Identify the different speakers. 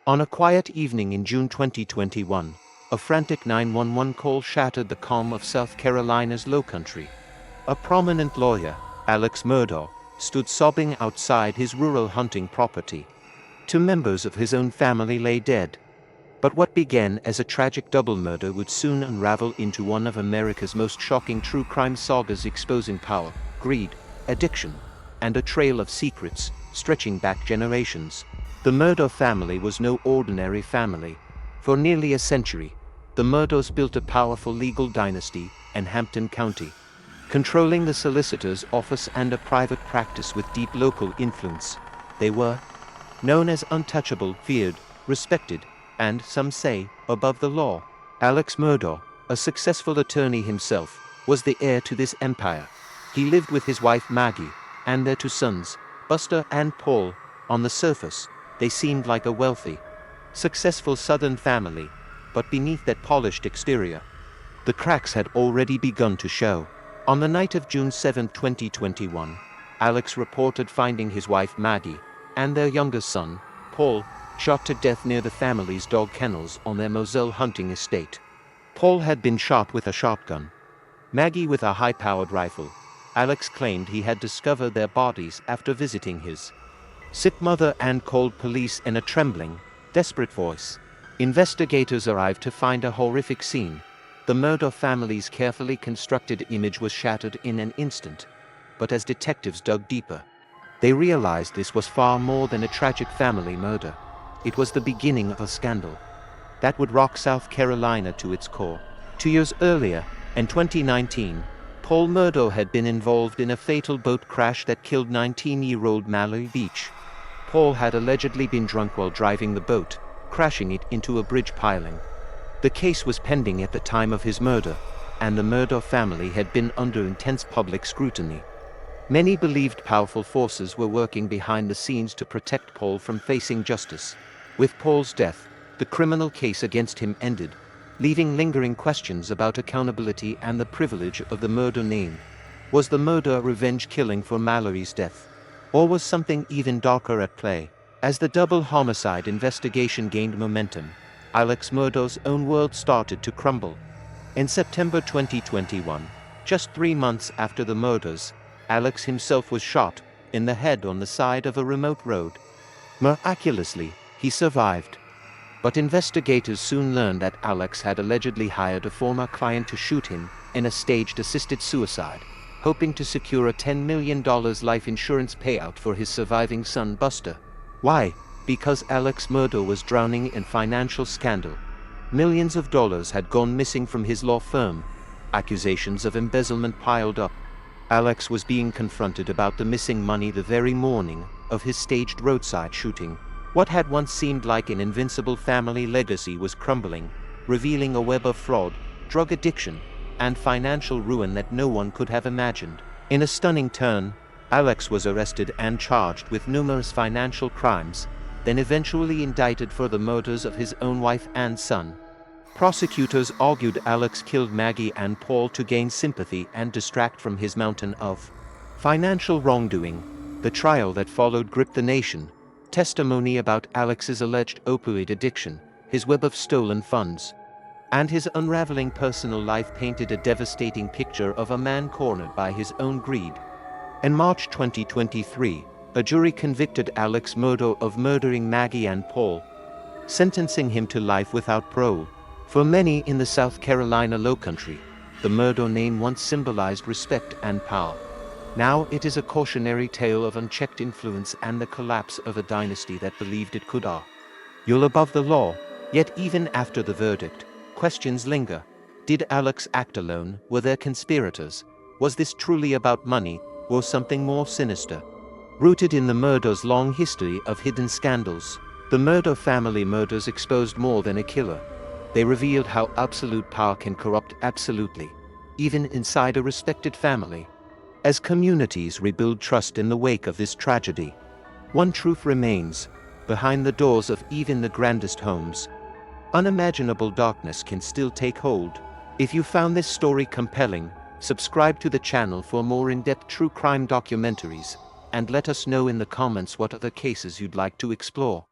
Speaker 1: On a quiet evening in June 2021, a frantic 911 call shattered the calm of South Carolina's Lowcountry. A prominent lawyer, Alex Murdaugh, stood sobbing outside his rural hunting property. Two members of his own family lay dead. But what began as a tragic double murder would soon unravel into one of America's most shocking true crime sagas, exposing power, greed, addiction, and a trail of secrets stretching back generations. The Murdaugh family was no ordinary family. For nearly a century, the Murdaughs built a powerful legal dynasty in Hampton County, controlling the solicitor's office and a private practice with deep local influence. They were known as untouchable, feared, respected, and, some say, above the law. Alex Murdaugh, a successful attorney himself, was the heir to this empire. He lived with his wife Maggie and their two sons, Buster and Paul. On the surface, they seemed like a wealthy, successful Southern family, but beneath that polished exterior, the cracks had already begun to show. On the night of June 7, 2021, Alex reported finding his wife Maggie and their youngest son, Paul, shot to death near the family's dog kennels on their Moselle hunting estate. Paul had been shot with a shotgun, Maggie with a high-powered rifle. Alex claimed he had discovered their bodies after visiting his sick mother and called police in a trembling, desperate voice. Investigators arrived to find a horrific scene. The Murdaugh family's carefully constructed image was shattered in an instant. But as detectives dug deeper, they realized this was far more than a tragic family murder. It was the beginning of a scandal that would rock South Carolina to its core. 2 years earlier, in 2019, Paul Murdaugh had been involved in a fatal boat crash that killed 19-year-old Mallory Beach. Paul had allegedly been drunk while driving the boat, crashing it into a bridge piling. The case was pending at the time of his murder, and the Murdaugh family had been under intense public scrutiny. Many believed powerful forces were working behind the scenes to protect Paul from facing justice. With Paul's death, the criminal case against him ended, leaving lingering questions about accountability and the privilege of the Murdaugh name. Was the murder revenge killing for Mallory's death? Or was something even darker at play? As the double homicide investigation gained momentum, Alex Murdaugh's own world started to crumble. In September 2021, just 3 months after the murders, Alex himself was shot in the head on the side of a remote road. Miraculously, he survived. But investigators soon learned that Alex had allegedly hired a former client to shoot him in a staged assisted suicide, hoping to secure a $10 million life insurance payout for his surviving son Buster. Why? Because Alex Murdaugh was drowning in financial scandal. Millions of dollars had gone missing from his law firm. Accusations of embezzlement piled up. Alex was being confronted about the missing money the very morning of his staged roadside shooting. What had once seemed like an invincible family legacy was crumbling, revealing a web of fraud, drug addiction, and financial ruin that no one could have imagined. In a stunning turn, Alex was arrested and charged with numerous financial crimes, then eventually indicted for the murders of his own wife and son. Prosecutors argued Alex killed Maggie and Paul to gain sympathy and distract from his mountain of financial wrongdoing. The trial that followed gripped the nation. Testimony about Alex's alleged opioid addiction, his web of stolen funds, and his unraveling personal life painted a devastating picture of a man cornered by his own greed. In March 2023, a jury convicted Alex Murdaugh of murdering Maggie and Paul, sentencing him to life without parole. For many in the South Carolina Lowcountry, the Murdaugh name once symbolized respect and power. Now it is a cautionary tale of unchecked influence and the collapse of a dynasty that believed it could. You're above the law. Yet even after the verdict, questions linger. Did Alex act alone? Were there conspirators? Was this truly about money, or something more sinister? Rooted in the Murdaugh's long history of hidden scandals, the Murdaugh family murders exposed more than a killer. They revealed how absolute power can corrupt absolutely, even inside a respected family. As communities rebuild trust in the wake of this tragedy, one truth remains: behind the doors of even the grandest homes, unimaginable darkness can still take hold. If you found this story compelling, subscribe to the channel for more in-depth true crime documentaries, and let us know in the comments what other cases you'd like to explore.